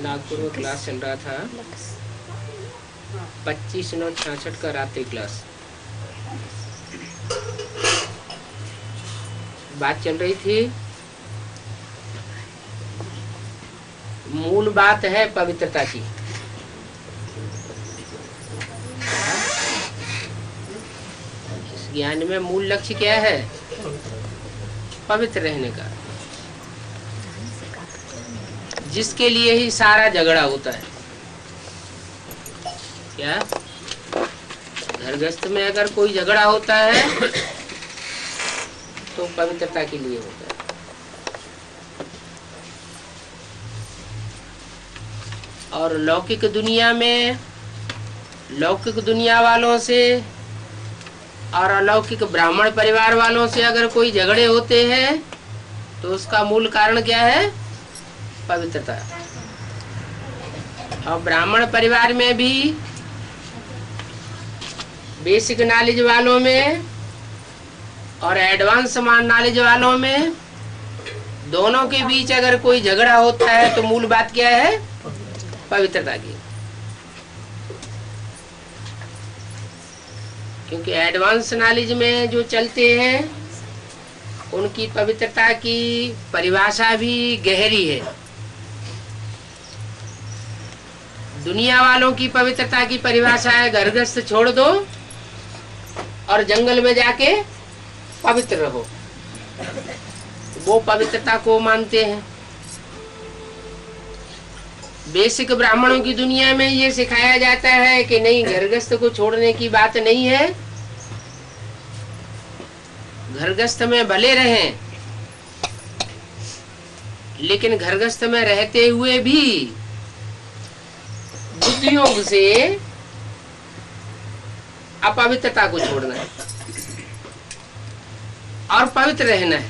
नागपुर में क्लास चल रहा था 25/9/66 का रात्रि क्लास। बात चल रही थी, मूल बात है पवित्रता की। इस ज्ञान में मूल लक्ष्य क्या है? पवित्र रहने का, जिसके लिए ही सारा झगड़ा होता है। क्या घर गृहस्थ में अगर कोई झगड़ा होता है तो पवित्रता के लिए होता है। और लौकिक दुनिया में, लौकिक दुनिया वालों से और अलौकिक ब्राह्मण परिवार वालों से अगर कोई झगड़े होते हैं तो उसका मूल कारण क्या है? पवित्रता। और ब्राह्मण परिवार में भी बेसिक नॉलेज वालों में और एडवांस नॉलेज वालों में, दोनों के बीच अगर कोई झगड़ा होता है तो मूल बात क्या है? पवित्रता की। क्योंकि एडवांस नॉलेज में जो चलते हैं उनकी पवित्रता की परिभाषा भी गहरी है। दुनिया वालों की पवित्रता की परिभाषा है घर गृहस्थ छोड़ दो और जंगल में जाके पवित्र रहो। वो पवित्रता को मानते हैं। बेसिक ब्राह्मणों की दुनिया में ये सिखाया जाता है कि नहीं, घर गृहस्थ को छोड़ने की बात नहीं है। घर गृहस्थ में भले रहें, लेकिन घर गृहस्थ में रहते हुए भी बुद्धि योग से अपवित्रता को छोड़ना है और पवित्र रहना है।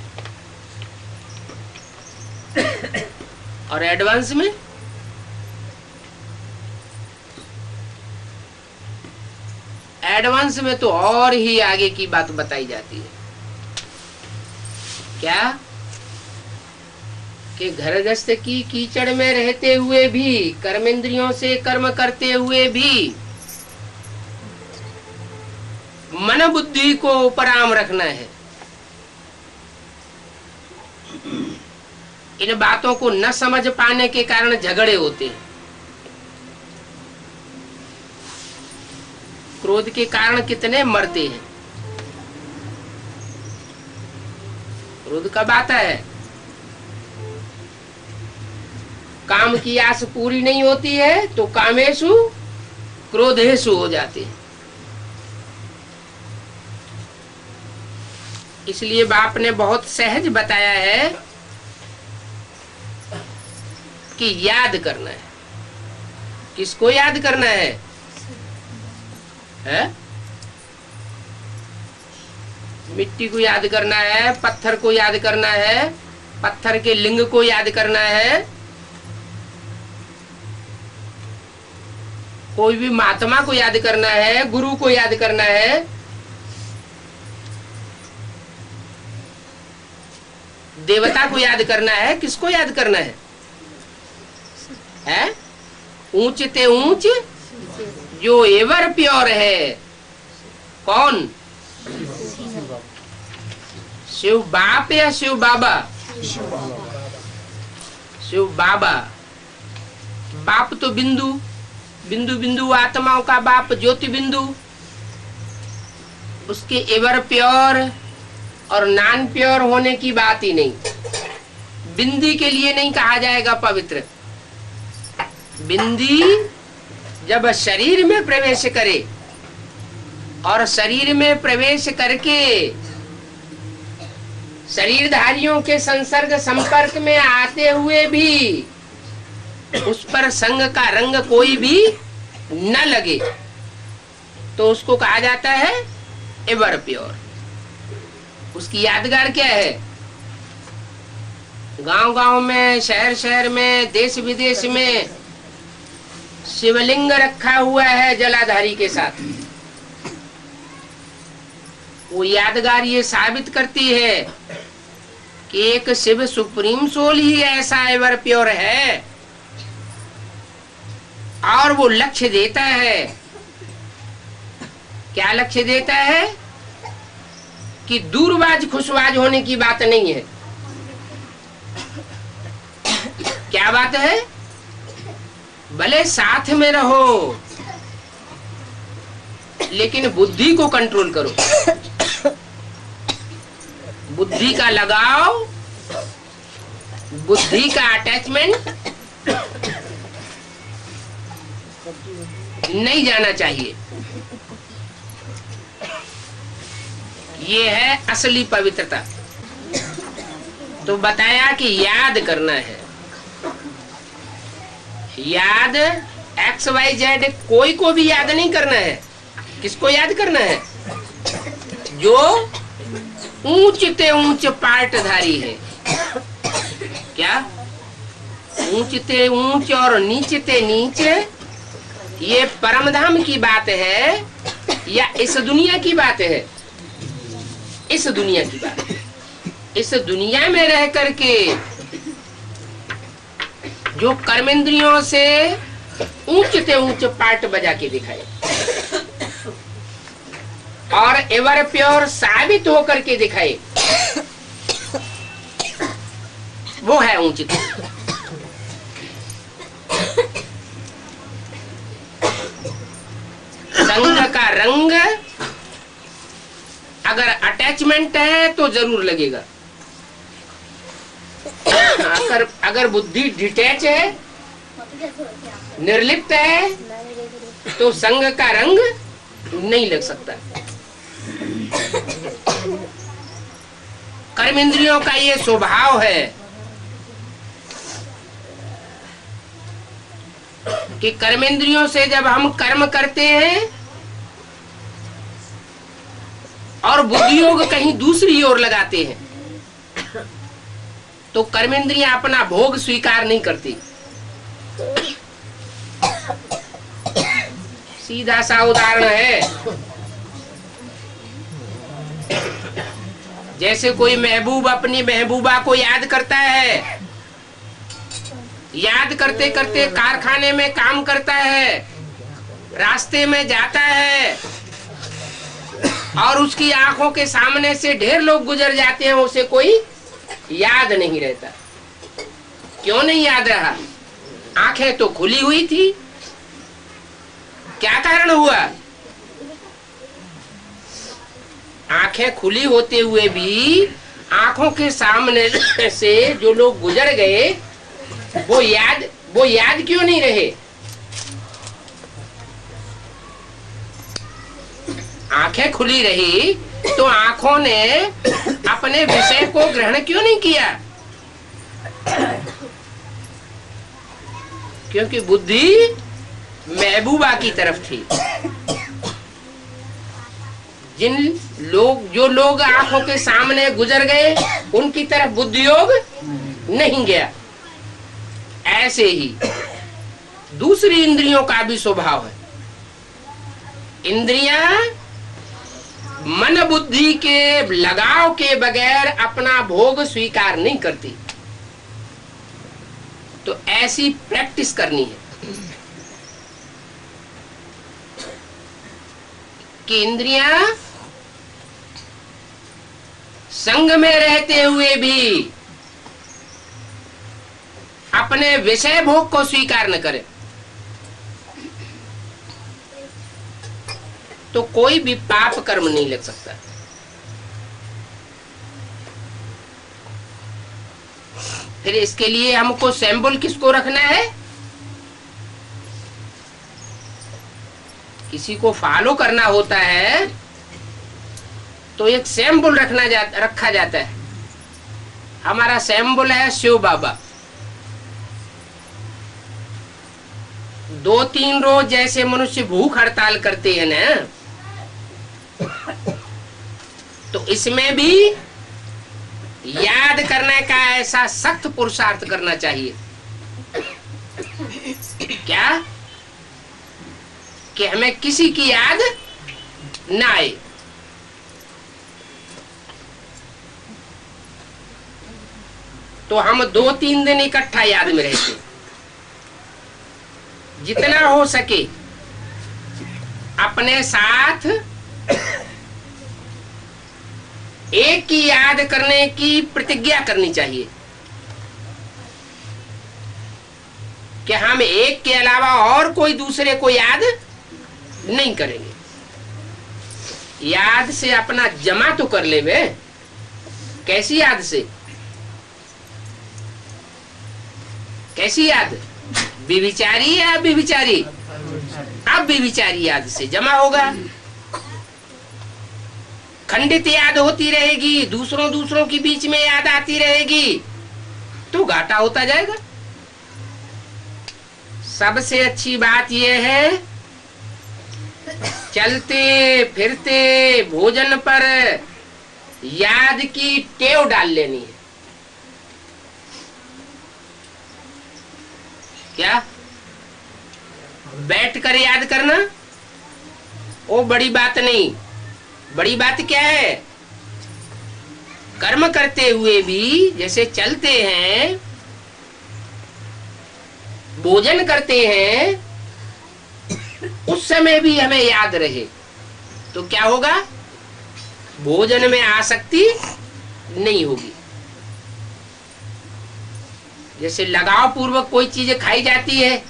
और एडवांस में तो और ही आगे की बात बताई जाती है। क्या कि घर गृहस्थ की कीचड़ में रहते हुए भी, कर्मेंद्रियों से कर्म करते हुए भी मन बुद्धि को उपराम रखना है। इन बातों को न समझ पाने के कारण झगड़े होते हैं। क्रोध के कारण कितने मरते हैं। क्रोध कब आता है? काम की आस पूरी नहीं होती है तो कामेशु क्रोधेशु हो जाते हैं। इसलिए बाप ने बहुत सहज बताया है कि याद करना है। किसको याद करना है? मिट्टी को याद करना है, पत्थर को याद करना है, पत्थर के लिंग को याद करना है। कोई भी महात्मा को याद करना है, गुरु को याद करना है। देवता को याद करना है। किसको याद करना है? ऊंच ते ऊंच जो एवर प्योर है। कौन? शिव बाप या शिव बाबा? शिव बाबा। बाप तो बिंदु, बिंदु बिंदु आत्माओं का बाप ज्योति बिंदु। उसके एवर प्योर और नॉन प्योर होने की बात ही नहीं। बिंदी के लिए नहीं कहा जाएगा पवित्र। बिंदी जब शरीर में प्रवेश करे और शरीर में प्रवेश करके शरीरधारियों के संसर्ग संपर्क में आते हुए भी उस पर संग का रंग कोई भी न लगे तो उसको कहा जाता है एवर प्योर। उसकी यादगार क्या है? गांव गांव में, शहर शहर में, देश विदेश में शिवलिंग रखा हुआ है जलाधारी के साथ। वो यादगार ये साबित करती है कि एक शिव सुप्रीम सोल ही ऐसा एवर प्योर है और वो लक्ष्य देता है। क्या लक्ष्य देता है? कि दूरबाज खुशबाज होने की बात नहीं है। क्या बात है? भले साथ में रहो, लेकिन बुद्धि को कंट्रोल करो। बुद्धि का लगाव, बुद्धि का अटैचमेंट नहीं जाना चाहिए। ये है असली पवित्रता। तो बताया कि याद करना है। याद XYZ कोई को भी याद नहीं करना है। किसको याद करना है? जो ऊंच ते ऊंच पाटधारी है। क्या? ऊंच ते ऊंच और नीच ते नीच, ये परमधाम की बात है या इस दुनिया की बात है? इस दुनिया की बात है। इस दुनिया में रह करके जो कर्मेंद्रियों से ऊंच से ऊंच पार्ट बजा के दिखाए और एवर प्योर साबित होकर के दिखाए, वो है ऊंचित। संग का रंग अगर अटैचमेंट है तो जरूर लगेगा। अगर बुद्धि डिटैच है, निर्लिप्त है, तो संग का रंग नहीं लग सकता। कर्म इंद्रियों का ये स्वभाव है कि कर्मेंद्रियों से जब हम कर्म करते हैं और बुद्धि योग कहीं दूसरी ओर लगाते हैं, तो कर्मेंद्रियां अपना भोग स्वीकार नहीं करती। सीधा सा उदाहरण है, जैसे कोई महबूब अपनी महबूबा को याद करता है, याद करते करते कारखाने में काम करता है, रास्ते में जाता है और उसकी आंखों के सामने से ढेर लोग गुजर जाते हैं, उसे कोई याद नहीं रहता। क्यों नहीं याद रहा? आंखें तो खुली हुई थी। क्या कारण हुआ? आंखें खुली होते हुए भी आंखों के सामने से जो लोग गुजर गए वो याद क्यों नहीं रहे? आंखें खुली रही तो आंखों ने अपने विषय को ग्रहण क्यों नहीं किया? क्योंकि बुद्धि महबूबा की तरफ थी। जो लोग आंखों के सामने गुजर गए उनकी तरफ बुद्धि योग नहीं गया। ऐसे ही दूसरी इंद्रियों का भी स्वभाव है। इंद्रियां मन बुद्धि के लगाव के बगैर अपना भोग स्वीकार नहीं करती। तो ऐसी प्रैक्टिस करनी है कि इंद्रियां संग में रहते हुए भी अपने विषय भोग को स्वीकार न करे, तो कोई भी पाप कर्म नहीं लग सकता। फिर इसके लिए हमको सैंबल किसको रखना है? किसी को फॉलो करना होता है तो एक सैंबल रखा जाता है। हमारा सैंबल है शिव बाबा। 2-3 रोज जैसे मनुष्य भूख हड़ताल करते हैं ना, तो इसमें भी याद करने का ऐसा सख्त पुरुषार्थ करना चाहिए। क्या? कि हमें किसी की याद ना आए। तो हम 2-3 दिन इकट्ठा याद में रहते। जितना हो सके अपने साथ एक की याद करने की प्रतिज्ञा करनी चाहिए कि हम एक के अलावा और कोई दूसरे को याद नहीं करेंगे। याद से अपना जमा तो कर ले वे। कैसी याद से? कैसी याद? विविचारी या अविविचारी? अब विविचारी याद से जमा होगा। खंडित याद होती रहेगी, दूसरों के बीच में याद आती रहेगी, तो घाटा होता जाएगा। सबसे अच्छी बात यह है, चलते फिरते भोजन पर याद की टेव डाल लेनी है। क्या? बैठकर याद करना वो बड़ी बात नहीं। बड़ी बात क्या है? कर्म करते हुए भी, जैसे चलते हैं, भोजन करते हैं, उस समय भी हमें याद रहे तो क्या होगा? भोजन में आसक्ति नहीं होगी। जैसे लगाव पूर्वक कोई चीज खाई जाती है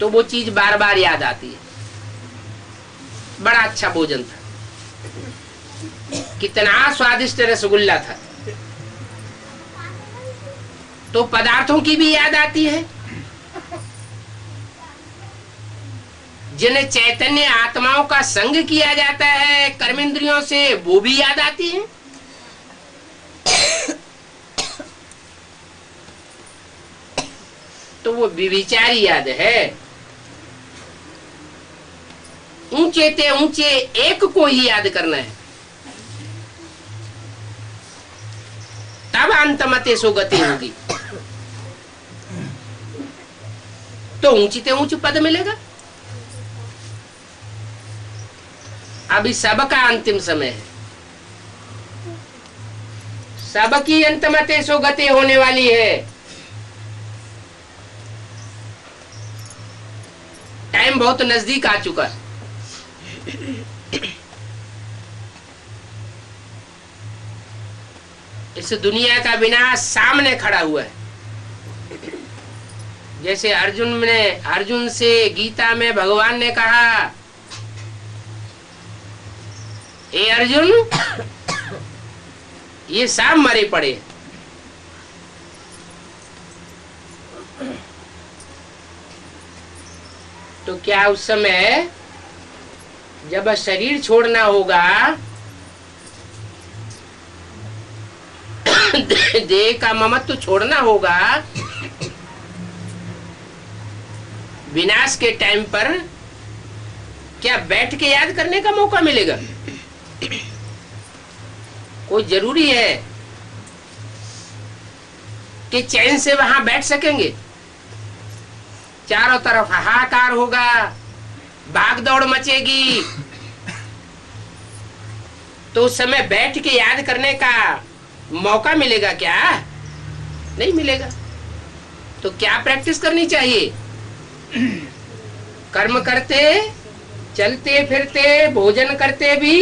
तो वो चीज बार बार याद आती है। बड़ा अच्छा भोजन था, कितना स्वादिष्ट रसगुल्ला था, तो पदार्थों की भी याद आती है। जिन्हें चैतन्य आत्माओं का संग किया जाता है कर्मेंद्रियों से, वो भी याद आती है। तो वो विविचारी याद है। ऊंचे ते ऊंचे एक को ही याद करना है, तब अंतमते सो गति होगी। तो ऊंची ते ऊंच पद मिलेगा। अभी सबका अंतिम समय है, सबकी अंतमते सो गति होने वाली है। टाइम बहुत नजदीक आ चुका है। इस दुनिया का विनाश सामने खड़ा हुआ है। जैसे अर्जुन से गीता में भगवान ने कहा, ए अर्जुन, ये सब मरे पड़े। तो क्या उस समय जब शरीर छोड़ना होगा, देह का ममत्व छोड़ना होगा, विनाश के टाइम पर क्या बैठ के याद करने का मौका मिलेगा? कोई जरूरी है कि चैन से वहां बैठ सकेंगे? चारों तरफ हाहाकार होगा, भागदौड़ मचेगी, तो उस समय बैठ के याद करने का मौका मिलेगा क्या? नहीं मिलेगा। तो क्या प्रैक्टिस करनी चाहिए? कर्म करते, चलते फिरते, भोजन करते भी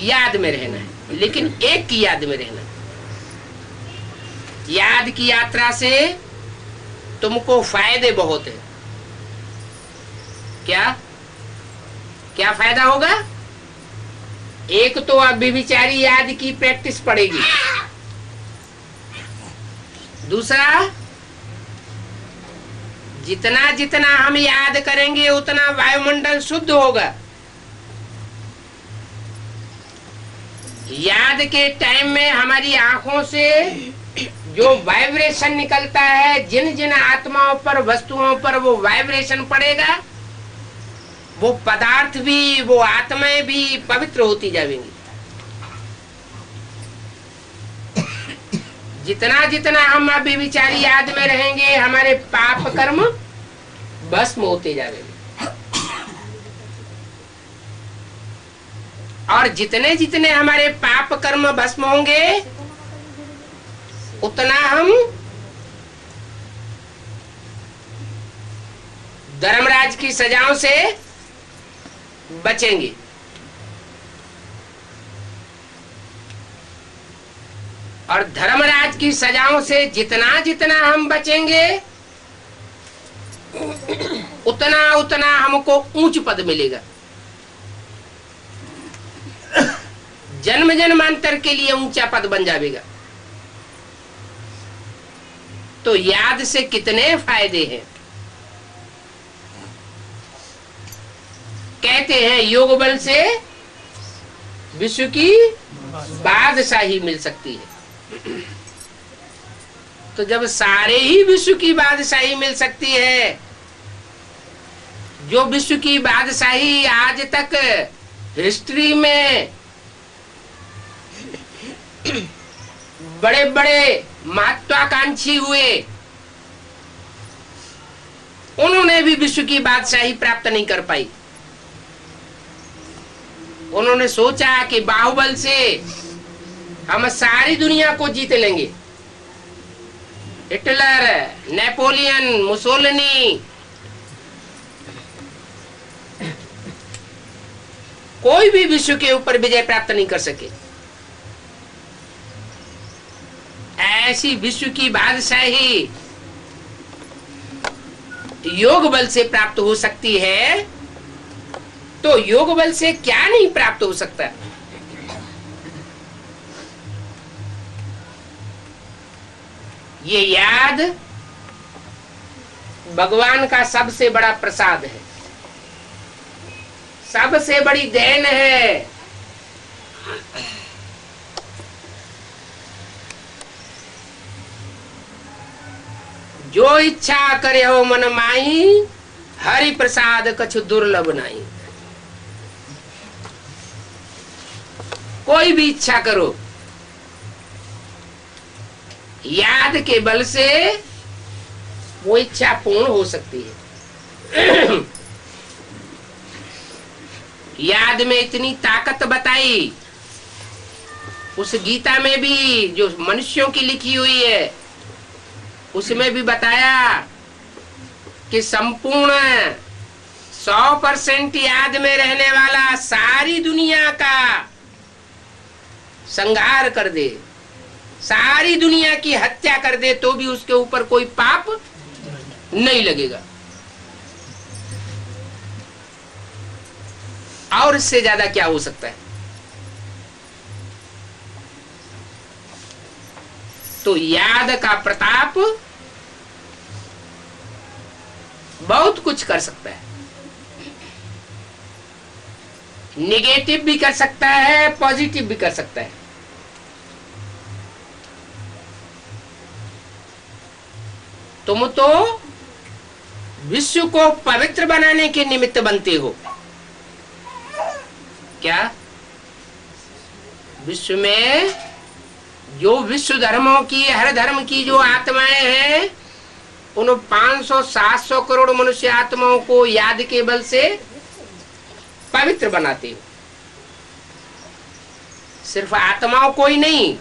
याद में रहना है, लेकिन एक की याद में रहना है। याद की यात्रा से तुमको फायदे बहुत है। क्या क्या फायदा होगा? एक तो अव्यभिचारी याद की प्रैक्टिस पड़ेगी, दूसरा जितना जितना हम याद करेंगे उतना वायुमंडल शुद्ध होगा। याद के टाइम में हमारी आंखों से जो वाइब्रेशन निकलता है, जिन जिन आत्माओं पर, वस्तुओं पर वो वाइब्रेशन पड़ेगा, वो पदार्थ भी, वो आत्माएं भी पवित्र होती जाएंगी। जितना जितना हम अव्यभिचारी याद में रहेंगे, हमारे पाप कर्म भस्म होते जाएंगे, और जितने जितने हमारे पाप कर्म भस्म होंगे, उतना हम धर्मराज की सजाओं से बचेंगे। और धर्मराज की सजाओं से जितना जितना हम बचेंगे उतना उतना हमको ऊंच पद मिलेगा, जन्म जन्मांतर के लिए ऊंचा पद बन जाएगा। तो याद से कितने फायदे हैं। कहते हैं योग बल से विश्व की बादशाही मिल सकती है। तो जब सारे ही विश्व की बादशाही मिल सकती है, जो विश्व की बादशाही आज तक हिस्ट्री में बड़े बड़े महत्वाकांक्षी हुए, उन्होंने भी विश्व की बादशाही प्राप्त नहीं कर पाई। उन्होंने सोचा कि बाहुबल से हम सारी दुनिया को जीत लेंगे। हिटलर, नेपोलियन, मुसोलिनी, कोई भी विश्व के ऊपर विजय प्राप्त नहीं कर सके। ऐसी विश्व की बादशाही योग बल से प्राप्त हो सकती है। तो योग बल से क्या नहीं प्राप्त हो सकता। ये याद भगवान का सबसे बड़ा प्रसाद है, सबसे बड़ी देन है। जो इच्छा करे हो मन माई, हरि प्रसाद कछु दुर्लभ नहीं। कोई भी इच्छा करो, याद के बल से वो इच्छा पूर्ण हो सकती है। याद में इतनी ताकत बताई, उस गीता में भी जो मनुष्यों की लिखी हुई है उसमें भी बताया कि संपूर्ण 100% याद में रहने वाला सारी दुनिया का संहार कर दे, सारी दुनिया की हत्या कर दे, तो भी उसके ऊपर कोई पाप नहीं लगेगा। और इससे ज्यादा क्या हो सकता है। तो याद का प्रताप बहुत कुछ कर सकता है। निगेटिव भी कर सकता है, पॉजिटिव भी कर सकता है। तुम तो विश्व को पवित्र बनाने के निमित्त बनते हो। क्या विश्व में जो विश्व धर्मों की, हर धर्म की जो आत्माएं हैं, उन 500-700 करोड़ मनुष्य आत्माओं को याद के बल से पवित्र बनाते हो। सिर्फ आत्माओं को ही नहीं,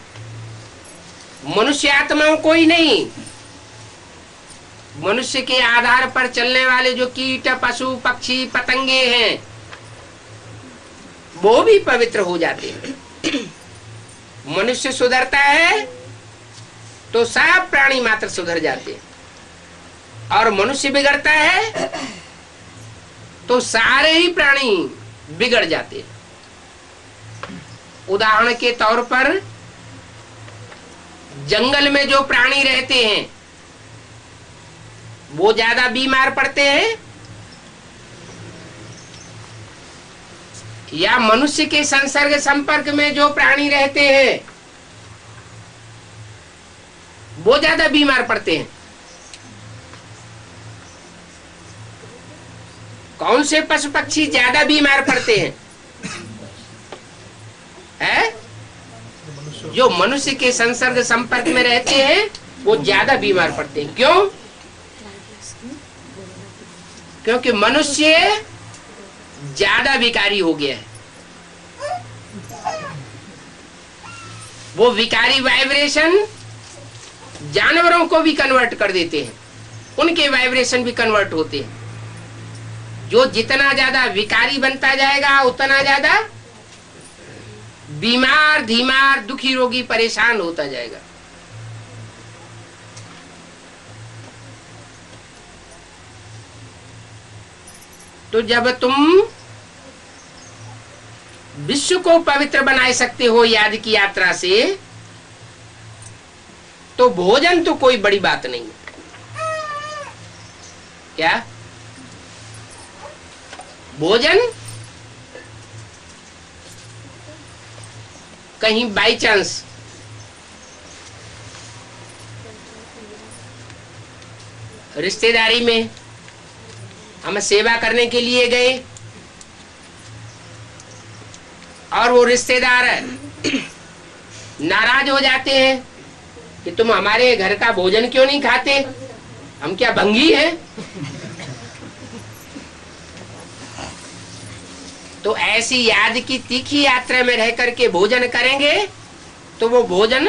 मनुष्य आत्माओं को ही नहीं, मनुष्य के आधार पर चलने वाले जो कीट, पशु, पक्षी, पतंगे हैं, वो भी पवित्र हो जाते हैं। मनुष्य सुधरता है तो सब प्राणी मात्र सुधर जाते हैं, और मनुष्य बिगड़ता है तो सारे ही प्राणी बिगड़ जाते हैं। उदाहरण के तौर पर जंगल में जो प्राणी रहते हैं वो ज्यादा बीमार पड़ते हैं, या मनुष्य के संसर्ग संपर्क में जो प्राणी रहते हैं वो ज्यादा बीमार पड़ते हैं। कौन से पशु पक्षी ज्यादा बीमार पड़ते हैं? है? जो मनुष्य के संसर्ग संपर्क में रहते हैं वो ज्यादा बीमार पड़ते हैं। क्यों? क्योंकि मनुष्य ज्यादा विकारी हो गया है। वो विकारी वाइब्रेशन जानवरों को भी कन्वर्ट कर देते हैं, उनके वाइब्रेशन भी कन्वर्ट होते हैं। जो जितना ज्यादा विकारी बनता जाएगा उतना ज्यादा बीमार, धीमार, दुखी, रोगी, परेशान होता जाएगा। तो जब तुम विश्व को पवित्र बना सकते हो याद की यात्रा से, तो भोजन तो कोई बड़ी बात नहीं है। क्या भोजन कहीं बाई चांस रिश्तेदारी में हम सेवा करने के लिए गए और वो रिश्तेदार नाराज हो जाते हैं कि तुम हमारे घर का भोजन क्यों नहीं खाते, हम क्या भंगी हैं? तो ऐसी याद की तीखी यात्रा में रह करके भोजन करेंगे तो वो भोजन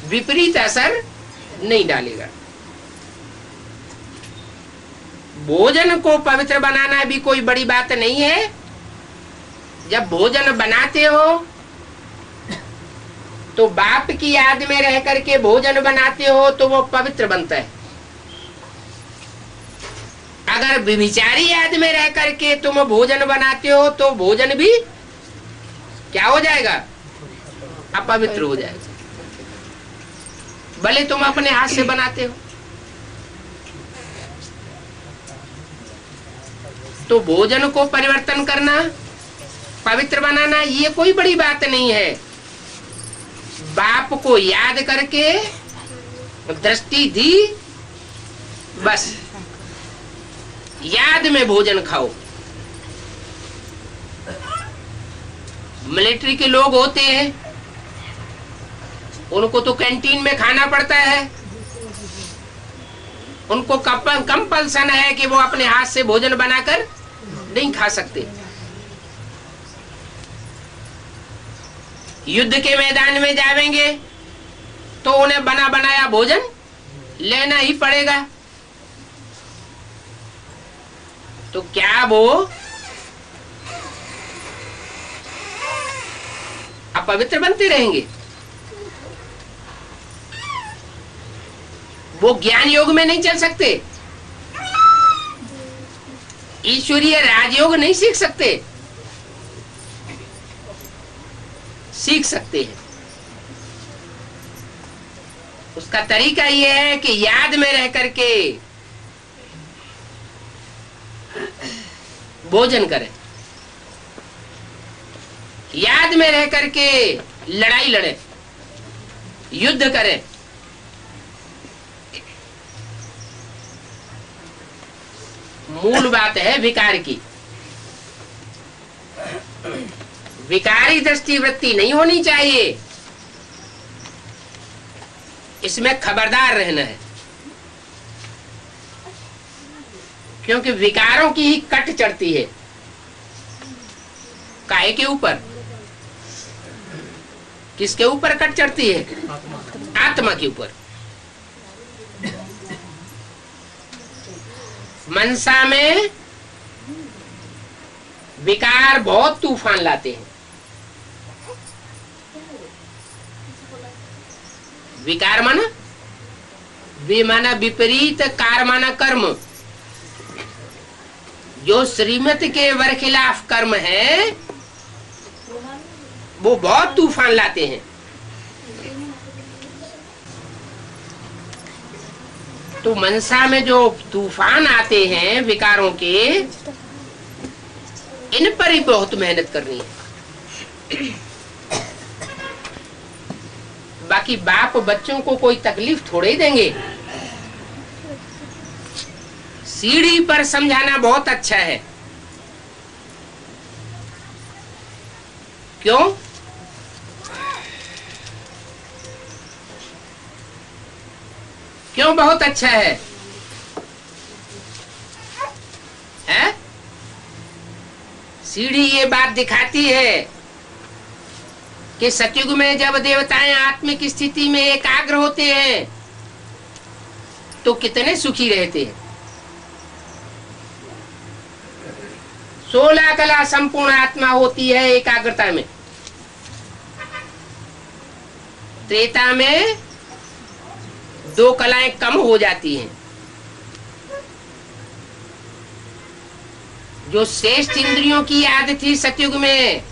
विपरीत असर नहीं डालेगा। भोजन को पवित्र बनाना भी कोई बड़ी बात नहीं है। जब भोजन बनाते हो तो बाप की याद में रह करके भोजन बनाते हो तो वो पवित्र बनता है। अगर व्यभिचारी याद में रह करके तुम भोजन बनाते हो तो भोजन भी क्या हो जाएगा? अपवित्र हो जाएगा, भले तुम अपने हाथ से बनाते हो। तो भोजन को परिवर्तन करना, पवित्र बनाना, ये कोई बड़ी बात नहीं है। बाप को याद करके दृष्टि दी, बस याद में भोजन खाओ। मिलिट्री के लोग होते हैं, उनको तो कैंटीन में खाना पड़ता है, उनको कंपल्सन है कि वो अपने हाथ से भोजन बनाकर नहीं खा सकते। युद्ध के मैदान में जाएंगे तो उन्हें बना बनाया भोजन लेना ही पड़ेगा। तो क्या वो अपवित्र बनते रहेंगे? वो ज्ञान योग में नहीं चल सकते, ईश्वरीय राजयोग नहीं सीख सकते। सीख सकते हैं। उसका तरीका यह है कि याद में रह करके भोजन करें, याद में रह करके लड़ाई लड़े, युद्ध करें। मूल बात है विकार की। विकारी दृष्टि वृत्ति नहीं होनी चाहिए, इसमें खबरदार रहना है, क्योंकि विकारों की ही कट चढ़ती है। काहे के ऊपर? किसके ऊपर कट चढ़ती है? आत्मा के ऊपर। मनसा में विकार बहुत तूफान लाते हैं। विकार माना माना विपरीत, कार माना कर्म। जो श्रीमत के बरखिलाफ कर्म है वो बहुत तूफान लाते हैं। तो मनसा में जो तूफान आते हैं विकारों के, इन पर ही बहुत मेहनत करनी है। बाकी बाप बच्चों को कोई तकलीफ थोड़े ही देंगे। सीढ़ी पर समझाना बहुत अच्छा है। क्यों? क्यों बहुत अच्छा है? हैं? सीढ़ी ये बात दिखाती है कि सतयुग में जब देवताएं आत्मिक स्थिति में एकाग्र होते हैं तो कितने सुखी रहते हैं। 16 कला संपूर्ण आत्मा होती है एकाग्रता में। त्रेता में 2 कलाएं कम हो जाती हैं। जो श्रेष्ठ इंद्रियों की याद थी सतयुग में,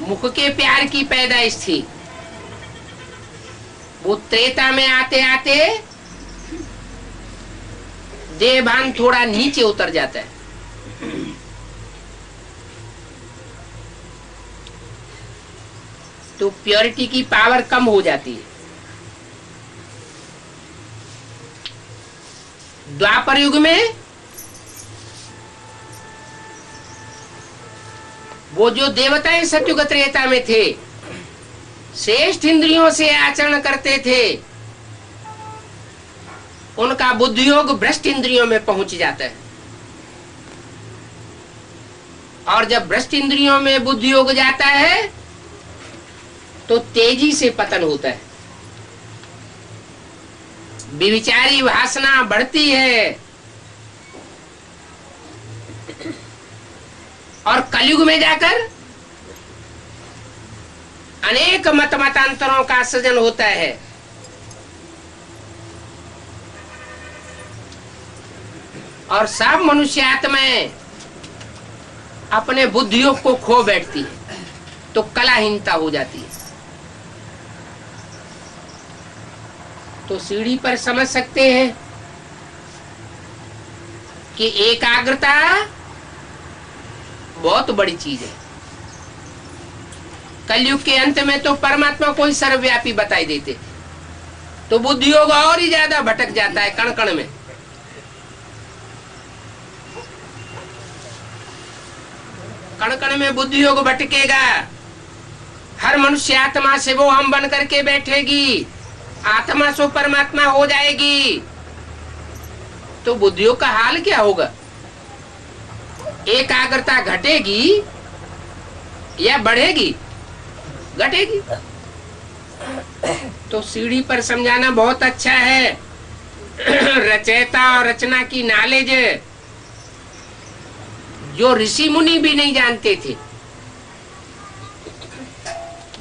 मुख के प्यार की पैदाइश थी, वो त्रेता में आते आते देहभान थोड़ा नीचे उतर जाता है। तो प्योरिटी की पावर कम हो जाती है। द्वापर युग में वो जो देवताएं सतयुग त्रेता में थे, श्रेष्ठ इंद्रियों से आचरण करते थे, उनका बुद्धियोग भ्रष्ट इंद्रियों में पहुंच जाता है। और जब भ्रष्ट इंद्रियों में बुद्धियोग जाता है तो तेजी से पतन होता है, विविचारी वासना बढ़ती है। और कलयुग में जाकर अनेक मतांतरों का सृजन होता है। और सब मनुष्य आत्माएं अपने बुद्धियोग को खो बैठती है, तो कलाहीनता हो जाती है। तो सीढ़ी पर समझ सकते हैं कि एकाग्रता बहुत बड़ी चीज है। कलयुग के अंत में तो परमात्मा को ही सर्वव्यापी बताई देते, तो बुद्धियोग और ही ज्यादा भटक जाता है कण कण में। कण कण में बुद्धियोग भटकेगा। हर मनुष्य आत्मा से वो हम बन करके बैठेगी, आत्मा सो परमात्मा हो जाएगी। तो बुद्धियोग का हाल क्या होगा? एकाग्रता घटेगी या बढ़ेगी? घटेगी। तो सीढ़ी पर समझाना बहुत अच्छा है। रचयिता और रचना की नॉलेज जो ऋषि मुनि भी नहीं जानते थे,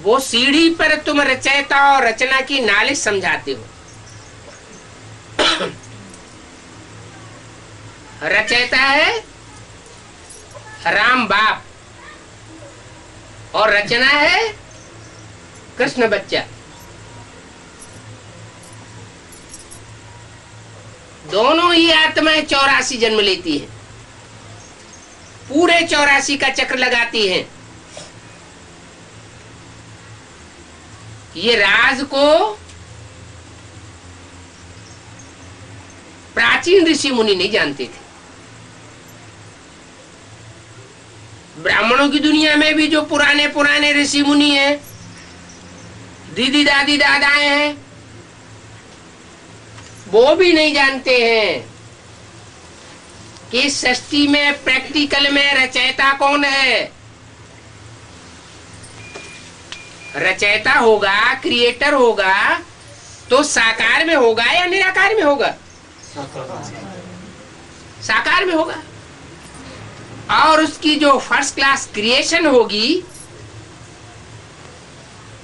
वो सीढ़ी पर तुम रचयिता और रचना की नॉलेज समझाते हो। रचयिता है राम बाप और रचना है कृष्ण बच्चा। दोनों ही आत्माएं 84 जन्म लेती हैं, पूरे 84 का चक्र लगाती हैं। ये राज को प्राचीन ऋषि मुनि नहीं जानते थे। ब्राह्मणों की दुनिया में भी जो पुराने पुराने ऋषि मुनि हैं, दीदी दादी दादाएं हैं, वो भी नहीं जानते हैं कि सृष्टि में प्रैक्टिकल में रचयिता कौन है। रचयिता होगा, क्रिएटर होगा, तो साकार में होगा या निराकार में होगा? साकार में होगा। और उसकी जो फर्स्ट क्लास क्रिएशन होगी,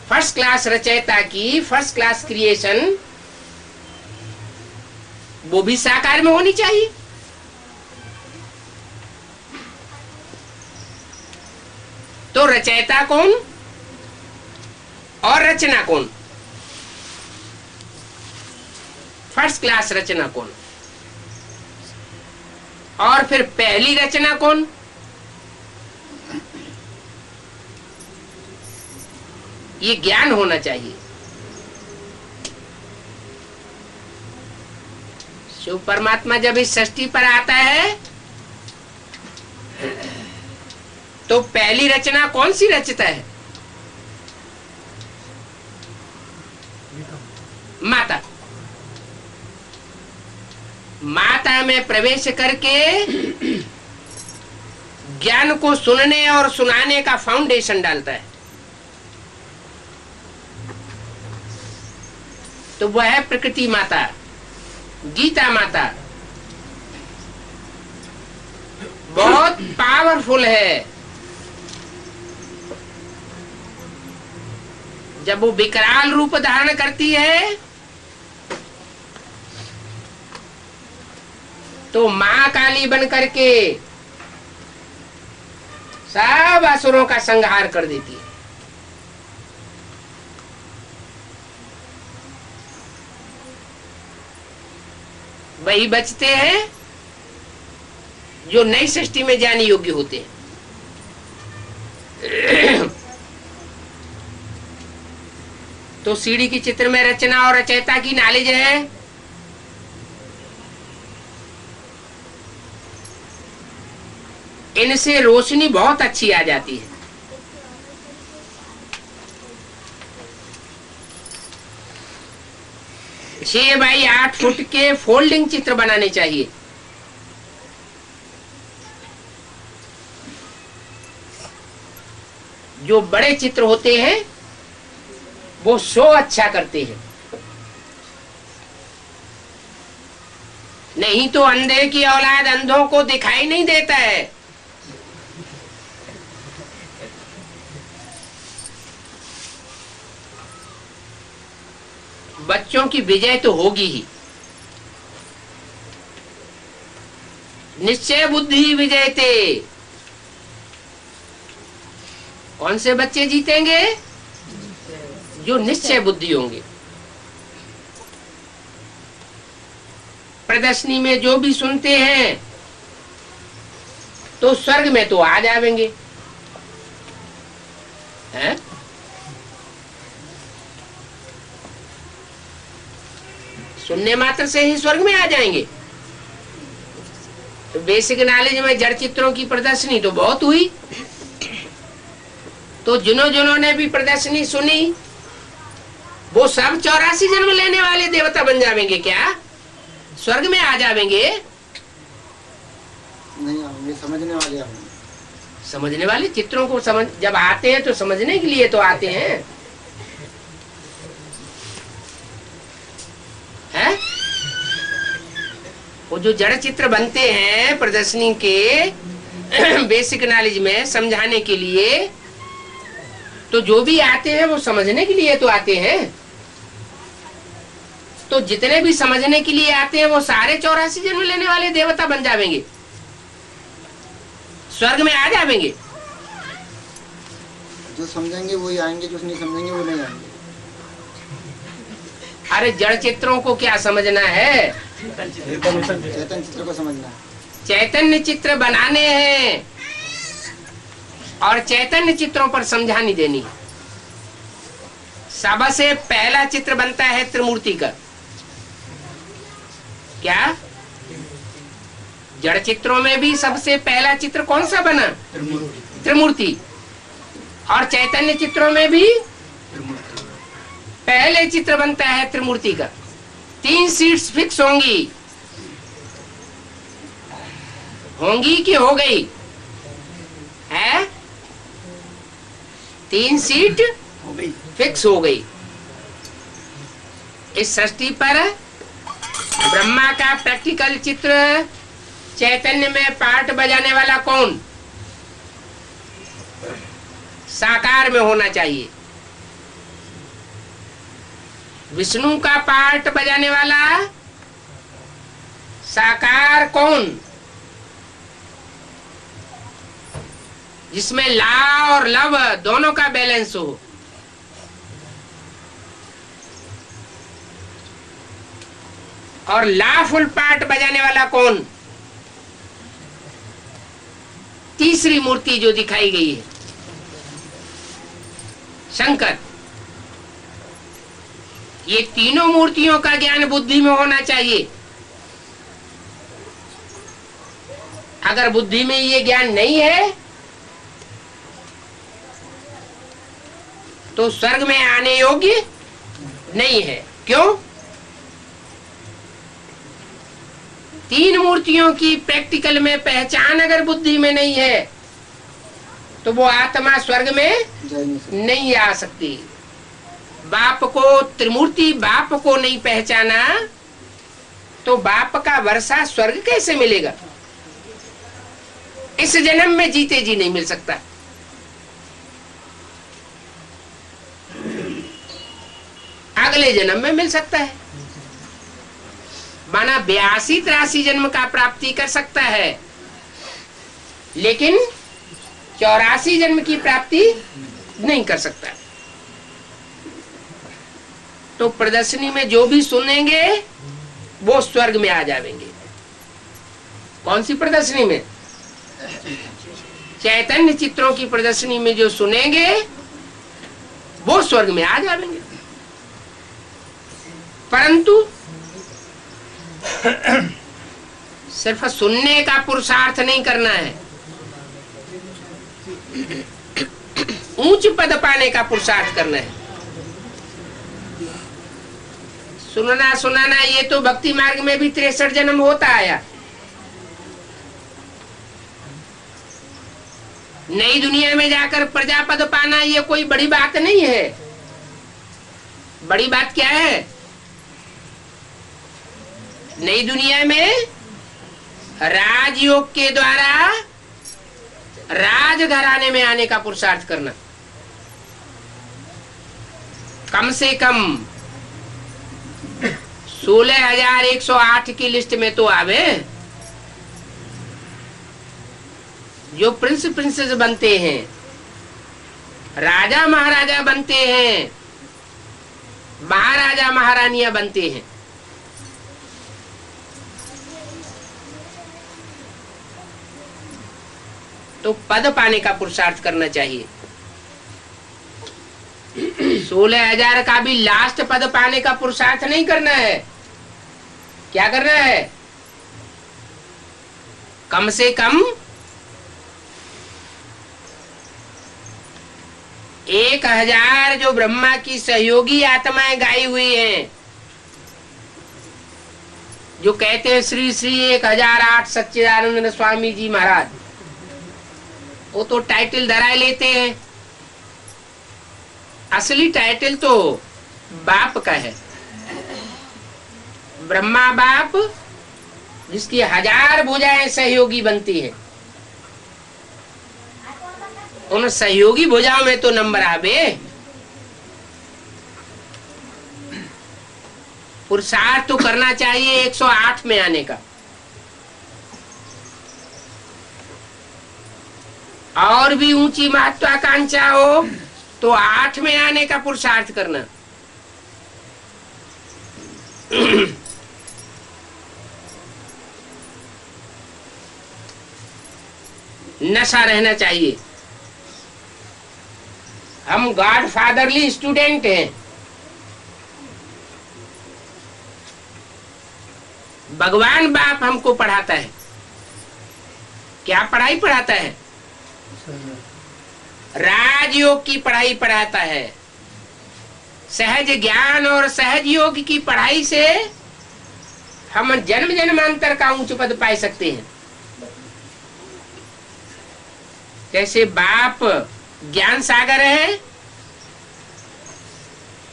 फर्स्ट क्लास रचयिता की फर्स्ट क्लास क्रिएशन, वो भी साकार में होनी चाहिए। तो रचयिता कौन और रचना कौन? फर्स्ट क्लास रचना कौन? और फिर पहली रचना कौन? ये ज्ञान होना चाहिए। शिव परमात्मा जब इस सृष्टि पर आता है तो पहली रचना कौन सी रचता है? माता। माता में प्रवेश करके ज्ञान को सुनने और सुनाने का फाउंडेशन डालता है। तो वह है प्रकृति माता, गीता माता, बहुत पावरफुल है। जब वो विकराल रूप धारण करती है तो महाकाली बन करके सब असुरों का संहार कर देती है। वही बचते हैं जो नई सृष्टि में जाने योग्य होते हैं। तो सीढ़ी की चित्र में रचना और रचयिता की नॉलेज है। इनसे रोशनी बहुत अच्छी आ जाती है। 6 बाई 8 फुट के फोल्डिंग चित्र बनाने चाहिए। जो बड़े चित्र होते हैं वो शो अच्छा करते हैं। नहीं तो अंधे की औलाद अंधों को दिखाई नहीं देता है। बच्चों की विजय तो होगी ही। निश्चय बुद्धि विजयते। कौन से बच्चे जीतेंगे? जो निश्चय बुद्धि होंगे। प्रदर्शनी में जो भी सुनते हैं तो स्वर्ग में तो आ जाएंगे, हैं? सुनने मात्र से ही स्वर्ग में आ जाएंगे। तो बेसिक नॉलेज में जड़ चित्रों की प्रदर्शनी तो बहुत हुई। तो जिन्होंने भी प्रदर्शनी सुनी वो सब 84 जन्म लेने वाले देवता बन जाएंगे क्या? स्वर्ग में आ जाएंगे? नहीं आएंगे, समझने वाले आएंगे। समझने वाले चित्रों को समझ जब आते हैं तो समझने के लिए तो आते हैं, हैं? वो जो जड़ चित्र बनते हैं प्रदर्शनी के बेसिक नॉलेज में समझाने के लिए, तो जो भी आते हैं वो समझने के लिए तो आते हैं। तो जितने भी समझने के लिए आते हैं वो सारे 84 जन्म लेने वाले देवता बन जाएंगे, स्वर्ग में आ जाएंगे। जो समझेंगे वही आएंगे, जो नहीं समझेंगे वो नहीं आएंगे। अरे जड़ चित्रों को क्या समझना है? चैतन्य चित्र को समझना है। चैतन्य चित्र बनाने हैं और चैतन्य चित्रों पर समझानी देनी। सबसे पहला चित्र बनता है त्रिमूर्ति का। क्या जड़ चित्रों में भी सबसे पहला चित्र कौन सा बना? त्रिमूर्ति। और चैतन्य चित्रों में भी पहले चित्र बनता है त्रिमूर्ति का। 3 सीट्स फिक्स होंगी कि हो गई है? 3 सीट फिक्स हो गई। इस सृष्टि पर ब्रह्मा का प्रैक्टिकल चित्र चैतन्य में पार्ट बजाने वाला कौन? साकार में होना चाहिए। विष्णु का पार्ट बजाने वाला साकार कौन? जिसमें ला और लव दोनों का बैलेंस हो। और ला फुल पार्ट बजाने वाला कौन? तीसरी मूर्ति जो दिखाई गई है, शंकर। ये तीनों मूर्तियों का ज्ञान बुद्धि में होना चाहिए। अगर बुद्धि में ये ज्ञान नहीं है तो स्वर्ग में आने योग्य नहीं है। क्यों? 3 मूर्तियों की प्रैक्टिकल में पहचान अगर बुद्धि में नहीं है तो वो आत्मा स्वर्ग में नहीं आ सकती। बाप को, त्रिमूर्ति बाप को नहीं पहचाना तो बाप का वर्षा स्वर्ग कैसे मिलेगा? इस जन्म में जीते जी नहीं मिल सकता। अगले जन्म में मिल सकता है, माना 82-83 जन्म का प्राप्ति कर सकता है, लेकिन 84 जन्म की प्राप्ति नहीं कर सकता। तो प्रदर्शनी में जो भी सुनेंगे वो स्वर्ग में आ जाएंगे। कौन सी प्रदर्शनी में? चैतन्य चित्रों की प्रदर्शनी में जो सुनेंगे वो स्वर्ग में आ जाएंगे। परंतु सिर्फ सुनने का पुरुषार्थ नहीं करना है, उच्च पद पाने का पुरुषार्थ करना है। सुनना सुनाना ये तो भक्ति मार्ग में भी 63 जन्म होता आया। नई दुनिया में जाकर प्रजापद पाना ये कोई बड़ी बात नहीं है। बड़ी बात क्या है? नई दुनिया में राजयोग के द्वारा राजघराने में आने का पुरुषार्थ करना। कम से कम 16,108 की लिस्ट में तो आवे। जो प्रिंस प्रिंसेस बनते हैं, राजा महाराजा बनते हैं, महाराजा महारानियां बनते हैं, तो पद पाने का पुरुषार्थ करना चाहिए। 16,000 का भी लास्ट पद पाने का पुरुषार्थ नहीं करना है। क्या करना है? कम से कम 1,000 जो ब्रह्मा की सहयोगी आत्माएं गाई हुई हैं, जो कहते हैं श्री श्री 1008 सच्चिदानंद स्वामी जी महाराज, वो तो टाइटल धराए लेते हैं। असली टाइटल तो बाप का है। ब्रह्मा बाप जिसकी 1000 भुजाएं सहयोगी बनती हैं, उन सहयोगी भुजाओं में तो नंबर आवे। पुरुषार्थ तो करना चाहिए 108 में आने का। और भी ऊंची महत्वाकांक्षा हो तो 8 में आने का पुरुषार्थ करना। नशा रहना चाहिए। हम गॉड फादरली स्टूडेंट हैं। भगवान बाप हमको पढ़ाता है। क्या पढ़ाई पढ़ाता है? राजयोग की पढ़ाई पढ़ाता है। सहज ज्ञान और सहज योग की पढ़ाई से हम जन्म जन्मांतर का उच्च पद पा सकते हैं। जैसे बाप ज्ञान सागर है,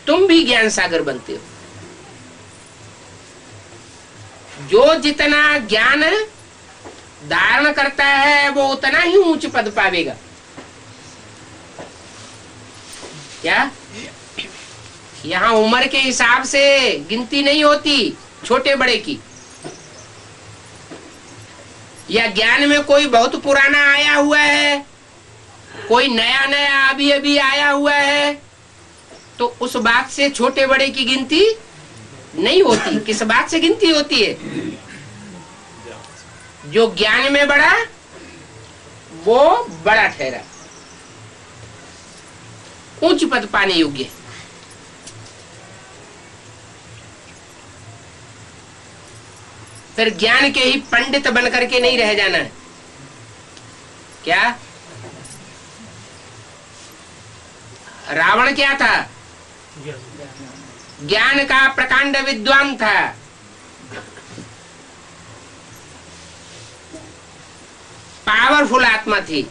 तुम भी ज्ञान सागर बनते हो। जो जितना ज्ञान धारण करता है वो उतना ही उच्च पद पावेगा। क्या? यहाँ उम्र के हिसाब से गिनती नहीं होती छोटे बड़े की, या ज्ञान में कोई बहुत पुराना आया हुआ है, कोई नया नया अभी अभी आया हुआ है, तो उस बात से छोटे बड़े की गिनती नहीं होती। किस बात से गिनती होती है? जो ज्ञान में बड़ा वो बड़ा ठहरा, उच्च पद पाने योग्य। फिर ज्ञान के ही पंडित बन करके नहीं रह जाना है। क्या? रावण क्या था? ज्ञान का प्रकांड विद्वान था। पावरफुल आत्मा थी,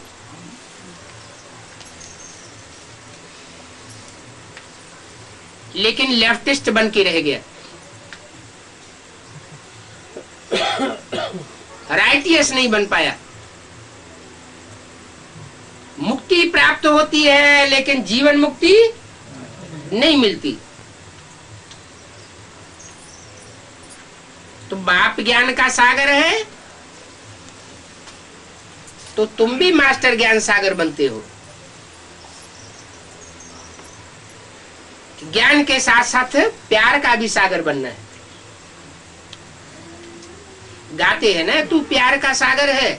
लेकिन लेफ्टिस्ट बन के रह गया। राइटियस नहीं बन पाया। मुक्ति प्राप्त होती है लेकिन जीवन मुक्ति नहीं मिलती। तो बाप ज्ञान का सागर है तो तुम भी मास्टर ज्ञान सागर बनते हो। ज्ञान के साथ साथ प्यार का भी सागर बनना है। गाते हैं ना, तू प्यार का सागर है,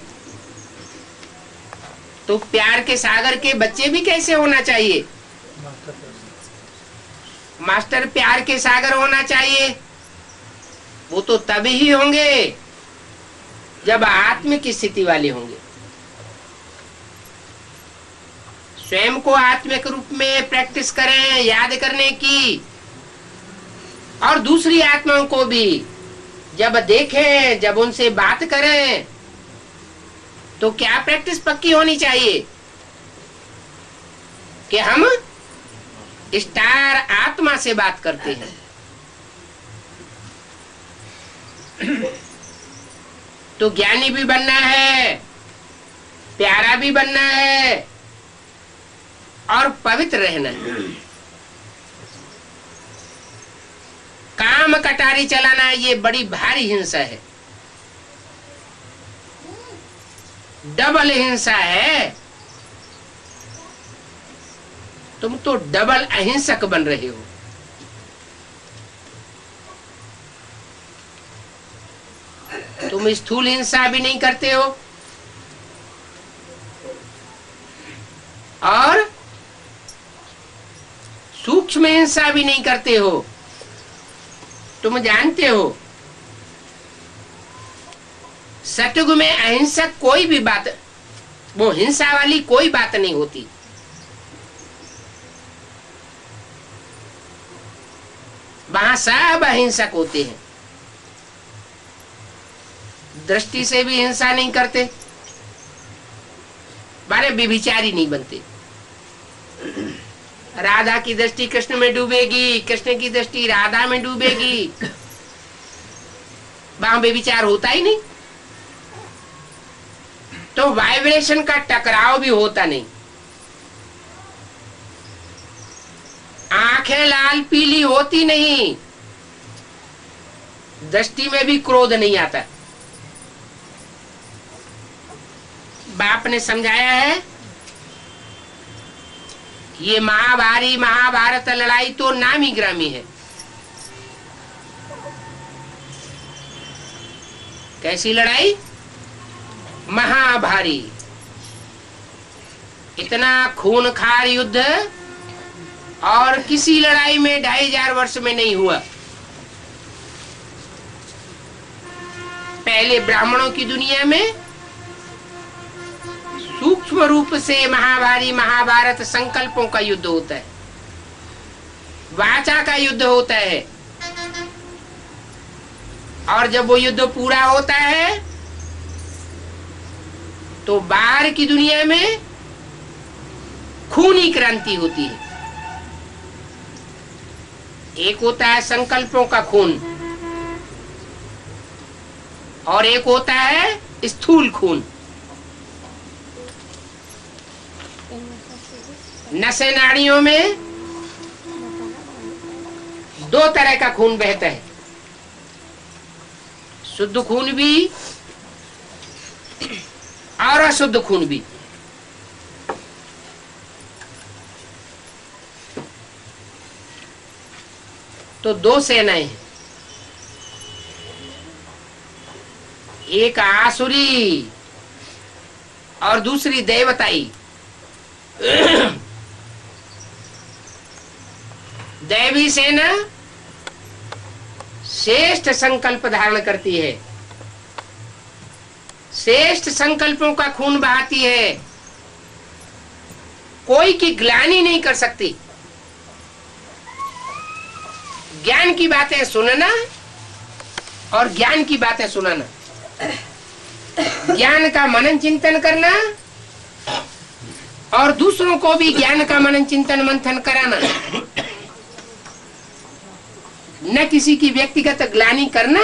तो प्यार के सागर के बच्चे भी कैसे होना चाहिए? मास्टर प्यार के सागर होना चाहिए। वो तो तभी ही होंगे जब आत्म की स्थिति वाले होंगे। स्वयं को आत्मिक रूप में प्रैक्टिस करें, याद करने की, और दूसरी आत्माओं को भी जब देखें, जब उनसे बात करें, तो क्या प्रैक्टिस पक्की होनी चाहिए कि हम स्टार आत्मा से बात करते हैं। तो ज्ञानी भी बनना है, प्यारा भी बनना है और पवित्र रहना है। काम कटारी चलाना ये बड़ी भारी हिंसा है, डबल हिंसा है। तुम तो डबल अहिंसक बन रहे हो। तुम स्थूल हिंसा भी नहीं करते हो और सूक्ष्म हिंसा भी नहीं करते हो। तुम जानते हो सतयुग में अहिंसक कोई भी बात, वो हिंसा वाली कोई बात नहीं होती। वहां सब अहिंसक होते हैं। दृष्टि से भी हिंसा नहीं करते, बारे व्यभिचारी नहीं बनते। राधा की दृष्टि कृष्ण में डूबेगी, कृष्ण की दृष्टि राधा में डूबेगी, वहां व्यभिचार होता ही नहीं। तो वाइब्रेशन का टकराव भी होता नहीं। आंखें लाल पीली होती नहीं, दृष्टि में भी क्रोध नहीं आता। बाप ने समझाया है ये महाभारी महाभारत लड़ाई तो नामी ग्रामी है। कैसी लड़ाई? महाभारी। इतना खूनखार युद्ध और किसी लड़ाई में 2500 वर्ष में नहीं हुआ। पहले ब्राह्मणों की दुनिया में सूक्ष्म रूप से महाभारी महाभारत संकल्पों का युद्ध होता है, वाचा का युद्ध होता है, और जब वो युद्ध पूरा होता है तो बाहर की दुनिया में खूनी क्रांति होती है। एक होता है संकल्पों का खून और एक होता है स्थूल खून। नसें नाड़ियों में दो तरह का खून बहता है, शुद्ध खून भी और अशुद्ध खून भी। तो दो सेनाएं हैं, एक आसुरी और दूसरी देवताई। दैवी सेना श्रेष्ठ संकल्प धारण करती है, श्रेष्ठ संकल्पों का खून बहाती है, कोई की ग्लानि नहीं कर सकती। ज्ञान की बातें सुनना और ज्ञान की बातें सुनाना, ज्ञान का मनन चिंतन करना और दूसरों को भी ज्ञान का मनन चिंतन मंथन कराना, न किसी की व्यक्तिगत ग्लानि करना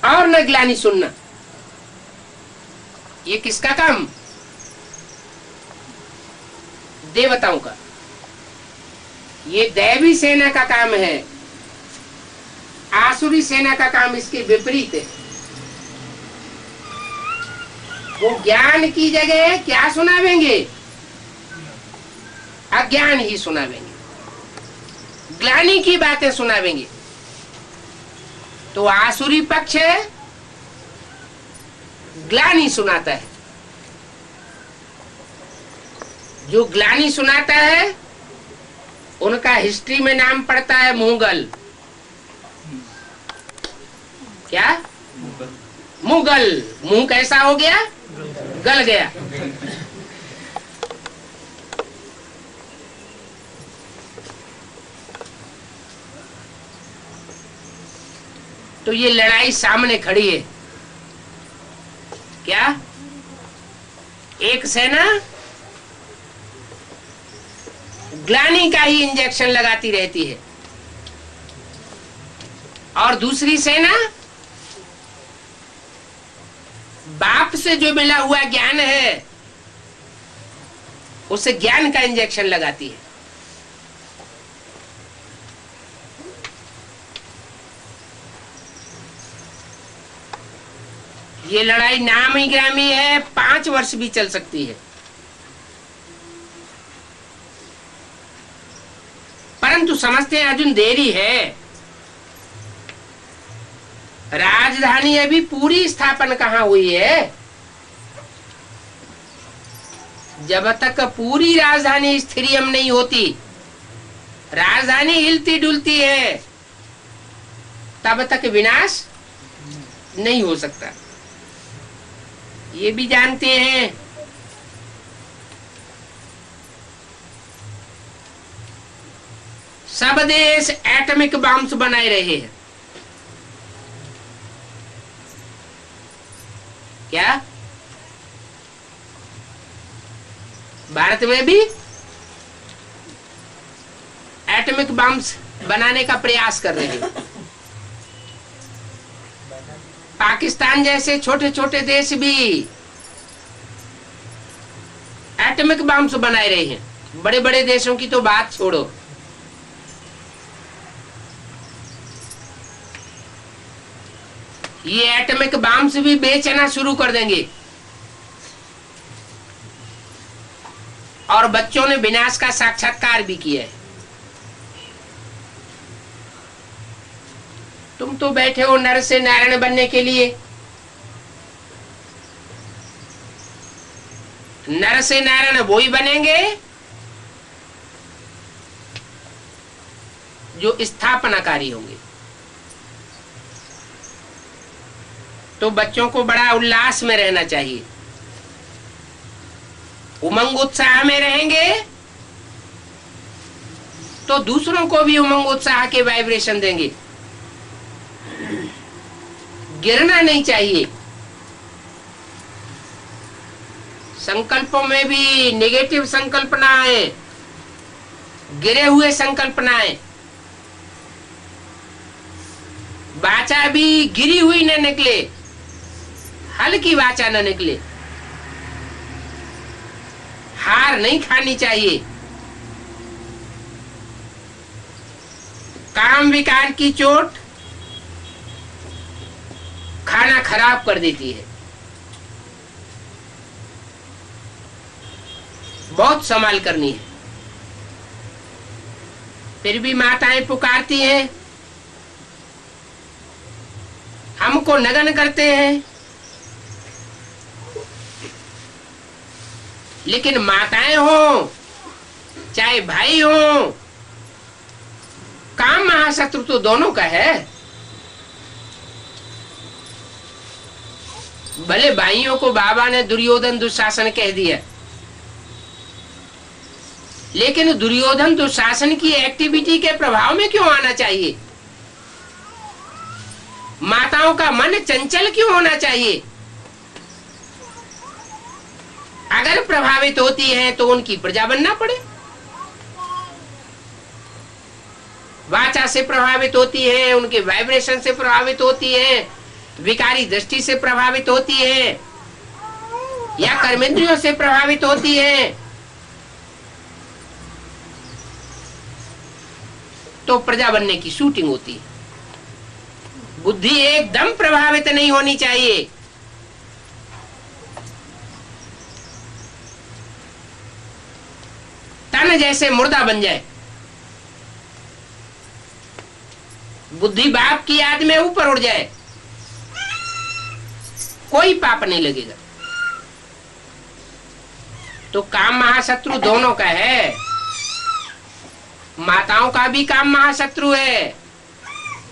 और न ग्लानि सुनना। ये किसका काम? देवताओं का। ये दैवी सेना का काम है, आसुरी सेना का काम इसके विपरीत है। वो ज्ञान की जगह क्या सुनावेंगे? अज्ञान ही सुनावेंगे, ग्लानि की बातें सुनावेंगे। तो आसुरी पक्ष ग्लानि सुनाता है। जो ग्लानि सुनाता है उनका हिस्ट्री में नाम पड़ता है मुगल। क्या? मुगल। मुंह कैसा हो गया? गल गया। तो ये लड़ाई सामने खड़ी है। क्या? एक सेना ग्लानि का ही इंजेक्शन लगाती रहती है और दूसरी सेना बाप से जो मिला हुआ ज्ञान है उसे ज्ञान का इंजेक्शन लगाती है। ये लड़ाई नामी ग्रामी है, 5 वर्ष भी चल सकती है। परंतु समझते हैं अर्जुन देरी है। राजधानी अभी पूरी स्थापन कहाँ हुई है? जब तक पूरी राजधानी स्थिरियम नहीं होती, राजधानी हिलती डुलती है, तब तक विनाश नहीं हो सकता। ये भी जानते हैं। सब देश एटॉमिक बम्स बनाए रहे हैं। क्या? भारत में भी एटॉमिक बम्स बनाने का प्रयास कर रहे हैं। पाकिस्तान जैसे छोटे छोटे देश भी एटॉमिक बम्स बनाए रहे हैं। बड़े बड़े देशों की तो बात छोड़ो। ये एटॉमिक बम्स भी बेचना शुरू कर देंगे और बच्चों ने विनाश का साक्षात्कार भी किया है। तुम तो बैठे हो नर से नारायण बनने के लिए। नर से नारायण वो ही बनेंगे जो स्थापनाकारी होंगे। तो बच्चों को बड़ा उल्लास में रहना चाहिए, उमंग उत्साह में रहेंगे तो दूसरों को भी उमंग उत्साह के वाइब्रेशन देंगे। गिरना नहीं चाहिए। संकल्पों में भी नेगेटिव संकल्पनाएं, गिरे हुए संकल्पनाएं, वाचा भी गिरी हुई न निकले, हल्की वाचा न निकले। हार नहीं खानी चाहिए। काम विकार की चोट खाना खराब कर देती है। बहुत संभाल करनी है। फिर भी माताएं पुकारती हैं, हमको नगन करते हैं। लेकिन माताएं हो चाहे भाई हो, काम महाशत्रु तो दोनों का है। भले भाइयों को बाबा ने दुर्योधन दुशासन कह दिया, लेकिन दुर्योधन दुशासन की एक्टिविटी के प्रभाव में क्यों आना चाहिए? माताओं का मन चंचल क्यों होना चाहिए? अगर प्रभावित होती है तो उनकी प्रजा बनना पड़े। वाचा से प्रभावित होती है, उनके वाइब्रेशन से प्रभावित होती है, विकारी दृष्टि से प्रभावित होती है, या कर्मेंद्रियों से प्रभावित होती है, तो प्रजा बनने की शूटिंग होती है। बुद्धि एकदम प्रभावित नहीं होनी चाहिए। तन जैसे मुर्दा बन जाए, बुद्धि बाप की याद में ऊपर उड़ जाए, कोई पाप नहीं लगेगा। तो काम महाशत्रु दोनों का है। माताओं का भी काम महाशत्रु है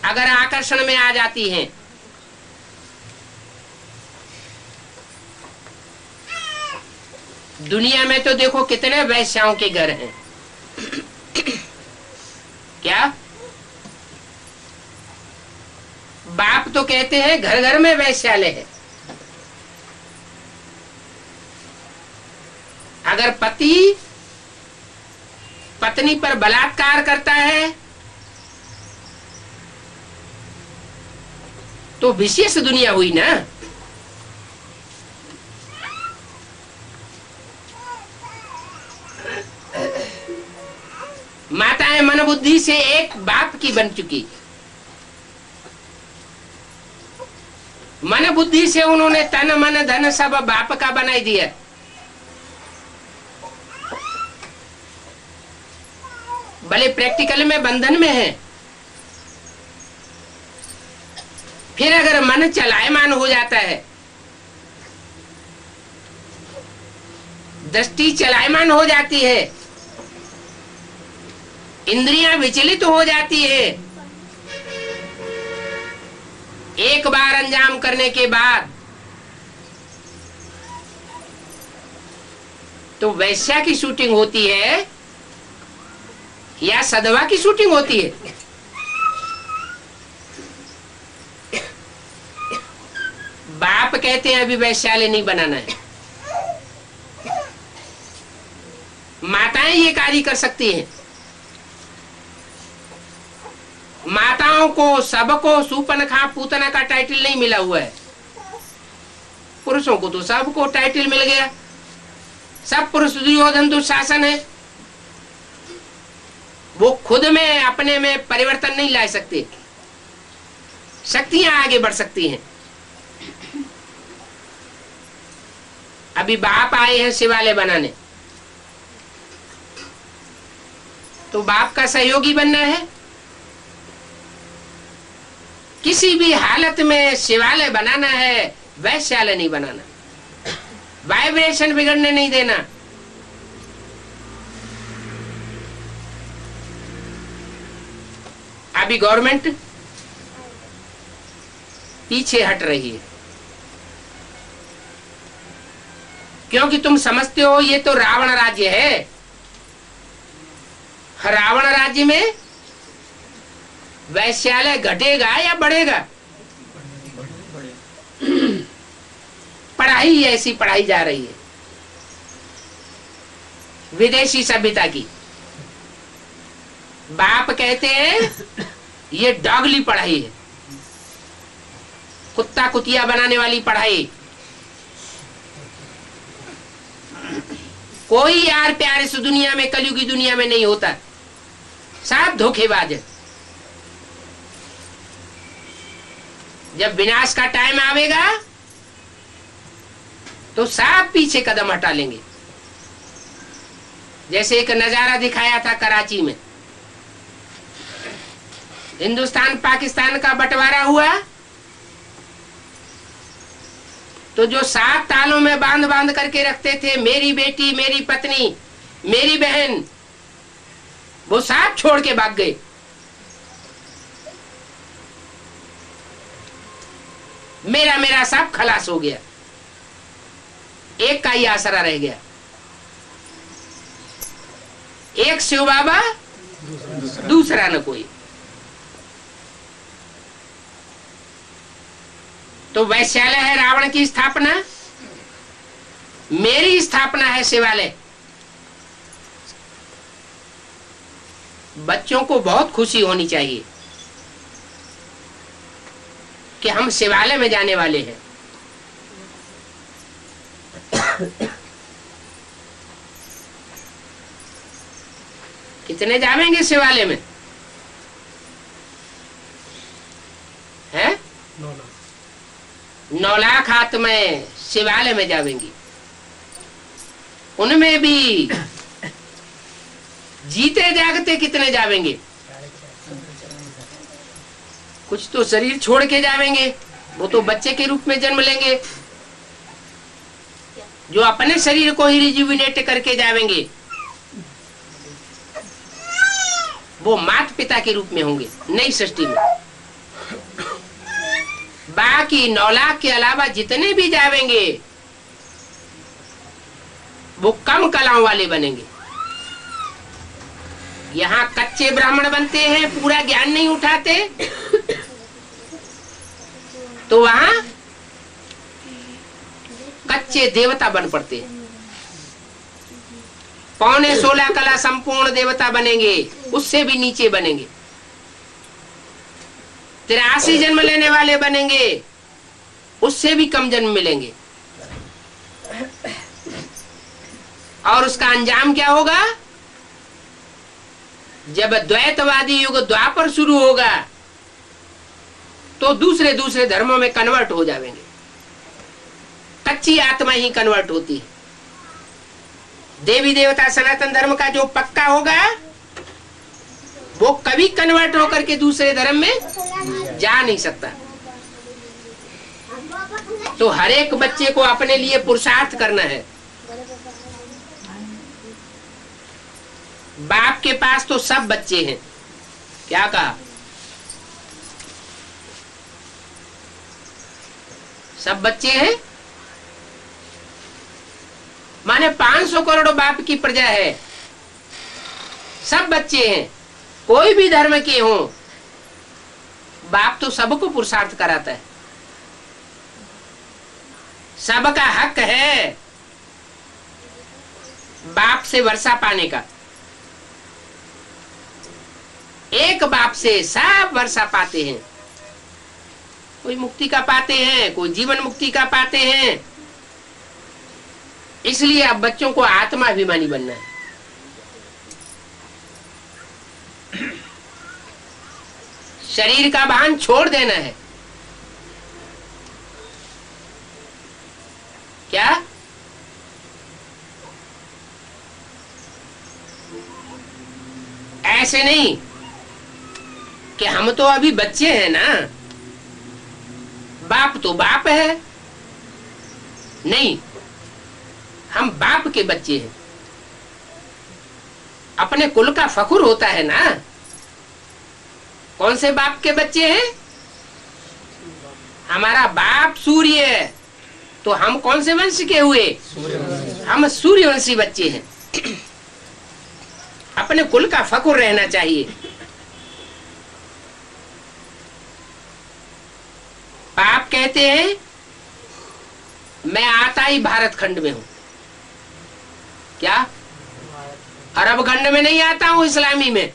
अगर आकर्षण में आ जाती हैं। दुनिया में तो देखो कितने वैश्याओं के घर हैं। क्या बाप तो कहते हैं घर घर में वैश्यालय है। अगर पति पत्नी पर बलात्कार करता है तो विशेष दुनिया हुई ना। माताएं मन बुद्धि से एक बाप की बन चुकी। मन बुद्धि से उन्होंने तन मन धन सब बाप का बनाई दिया। भले प्रैक्टिकल में बंधन में है। फिर अगर मन चलायमान हो जाता है, दृष्टि चलायमान हो जाती है, इंद्रियां विचलित हो जाती है, एक बार अंजाम करने के बाद तो वैश्या की शूटिंग होती है या सदवा की शूटिंग होती है। बाप कहते हैं अभी वैश्यालय नहीं बनाना है। माताएं ये कार्य कर सकती हैं। माताओं को सबको सूपनखा पूतना का टाइटल नहीं मिला हुआ है। पुरुषों को तो सबको टाइटल मिल गया। सब पुरुष दुर्योधन दुशासन है। वो खुद में अपने में परिवर्तन नहीं ला सकते। शक्तियां आगे बढ़ सकती हैं। अभी बाप आए हैं शिवालय बनाने, तो बाप का सहयोगी बनना है। किसी भी हालत में शिवालय बनाना है, वैश्यालय नहीं बनाना। वाइब्रेशन बिगड़ने नहीं देना। अभी गवर्नमेंट पीछे हट रही है, क्योंकि तुम समझते हो ये तो रावण राज्य है। रावण राज्य में वैश्यालय घटेगा या बढ़ेगा? पढ़ाई ऐसी पढ़ाई जा रही है विदेशी सभ्यता की। बाप कहते हैं ये डॉगली पढ़ाई है, कुत्ता कुतिया बनाने वाली पढ़ाई। कोई यार प्यार इस दुनिया में, कलयुगी दुनिया में नहीं होता। सब धोखेबाज है। जब विनाश का टाइम आवेगा तो सब पीछे कदम हटा लेंगे। जैसे एक नजारा दिखाया था कराची में, हिंदुस्तान पाकिस्तान का बंटवारा हुआ तो जो 7 तालों में बांध बांध करके रखते थे, मेरी बेटी, मेरी पत्नी, मेरी बहन, वो सब छोड़ के भाग गए। मेरा मेरा सब खलास हो गया। एक का ही आसरा रह गया। एक शिव बाबा, दूसरा न कोई। तो वैश्यालय है रावण की स्थापना, मेरी स्थापना है शिवालय। बच्चों को बहुत खुशी होनी चाहिए कि हम शिवालय में जाने वाले हैं। कितने जाएंगे शिवालय में? 9 लाख आत्माएं शिवालय में जावेंगी। उनमें भी जीते जागते कितने जावेंगे? कुछ तो शरीर छोड़ के जावेंगे, वो तो बच्चे के रूप में जन्म लेंगे। जो अपने शरीर को ही रिजुविनेट करके जावेंगे वो माता पिता के रूप में होंगे नई सृष्टि में। बाकी 9 लाख के अलावा जितने भी जावेंगे वो कम कलाओं वाले बनेंगे। यहाँ कच्चे ब्राह्मण बनते हैं, पूरा ज्ञान नहीं उठाते, तो वहां कच्चे देवता बन पड़ते हैं। 15.16 कला संपूर्ण देवता बनेंगे, उससे भी नीचे बनेंगे। 83 जन्म लेने वाले बनेंगे, उससे भी कम जन्म मिलेंगे। और उसका अंजाम क्या होगा? जब द्वैतवादी युग द्वापर शुरू होगा तो दूसरे दूसरे धर्मों में कन्वर्ट हो जाएंगे। कच्ची आत्मा ही कन्वर्ट होती है। देवी देवता सनातन धर्म का जो पक्का होगा वो कभी कन्वर्ट होकर के दूसरे धर्म में जा नहीं सकता। तो हर एक बच्चे को अपने लिए पुरुषार्थ करना है। बाप के पास तो सब बच्चे हैं। क्या कहा? सब बच्चे हैं, माने 500 करोड़ बाप की प्रजा है, सब बच्चे हैं, कोई भी धर्म के हो, बाप तो सबको पुरुषार्थ कराता है। सबका हक है बाप से वर्षा पाने का। एक बाप से सब वर्षा पाते हैं। कोई मुक्ति का पाते हैं, कोई जीवन मुक्ति का पाते हैं। इसलिए अब बच्चों को आत्मा अभिमानी बनना है। शरीर का भान छोड़ देना है। क्या? ऐसे नहीं कि हम तो अभी बच्चे हैं ना, बाप तो बाप है। नहीं, हम बाप के बच्चे हैं। अपने कुल का फखुर होता है ना। कौन से बाप के बच्चे हैं? हमारा बाप सूर्य है, तो हम कौन से वंश के हुए? हम सूर्यवंशी बच्चे हैं। अपने कुल का फखुर रहना चाहिए। बाप कहते हैं मैं आता ही भारत खंड में हूं। क्या? अरब खंड में नहीं आता हूं, इस्लामी में,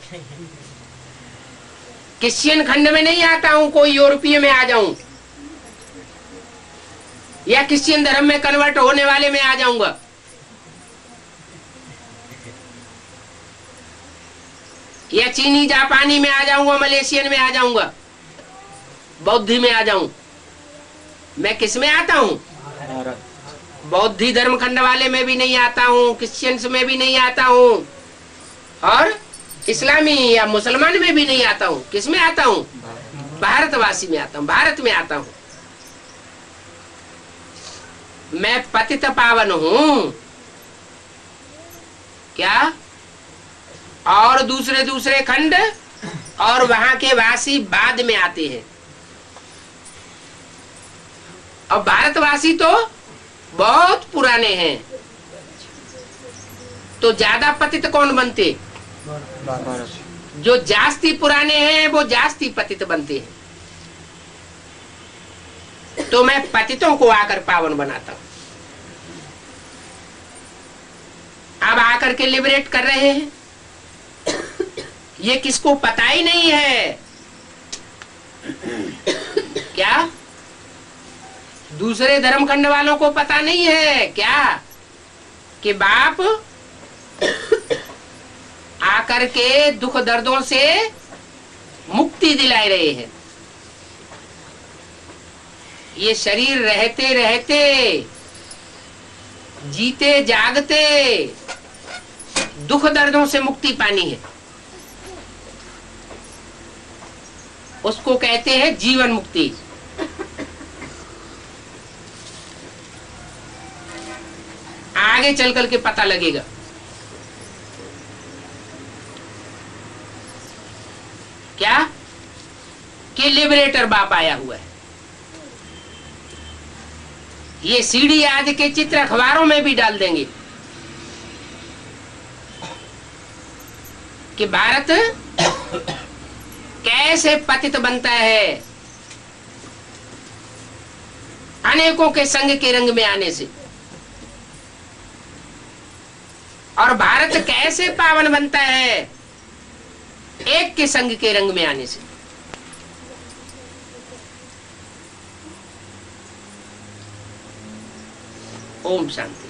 क्रिश्चियन खंड में नहीं आता हूं, कोई यूरोपीय में आ जाऊं या क्रिश्चियन धर्म में कन्वर्ट होने वाले में आ जाऊंगा। या चीनी जापानी में आ जाऊंगा, मलेशियन में आ जाऊंगा, बौद्धी में आ जाऊं। मैं किस में आता हूं? बौद्धी धर्म खंड वाले में भी नहीं आता हूं, क्रिश्चियंस में भी नहीं आता हूं, और इस्लामी या मुसलमान में भी नहीं आता हूं। किस में आता हूं? भारतवासी में आता हूं, भारत में आता हूं। मैं पतित पावन हूं। क्या? और दूसरे दूसरे खंड और वहां के वासी बाद में आते हैं। और भारतवासी तो बहुत पुराने हैं। तो ज्यादा पतित कौन बनते? जो जास्ती पुराने हैं वो जास्ती पतित बनते हैं। तो मैं पतितों को आकर पावन बनाता हूं। अब आकर के लिबरेट कर रहे हैं। ये किसको पता ही नहीं है। क्या? दूसरे धर्म खंड वालों को पता नहीं है क्या कि बाप आकर के दुख दर्दों से मुक्ति दिला रहे हैं। ये शरीर रहते रहते, जीते जागते दुख दर्दों से मुक्ति पानी है, उसको कहते हैं जीवन मुक्ति। आगे चल कर के पता लगेगा। क्या कि लिबरेटर बाप आया हुआ है। ये सीडी आदि के चित्र अखबारों में भी डाल देंगे कि भारत कैसे पतित बनता है अनेकों के संग के रंग में आने से, और भारत कैसे पावन बनता है एक के संग के रंग में आने से। ओम शांति।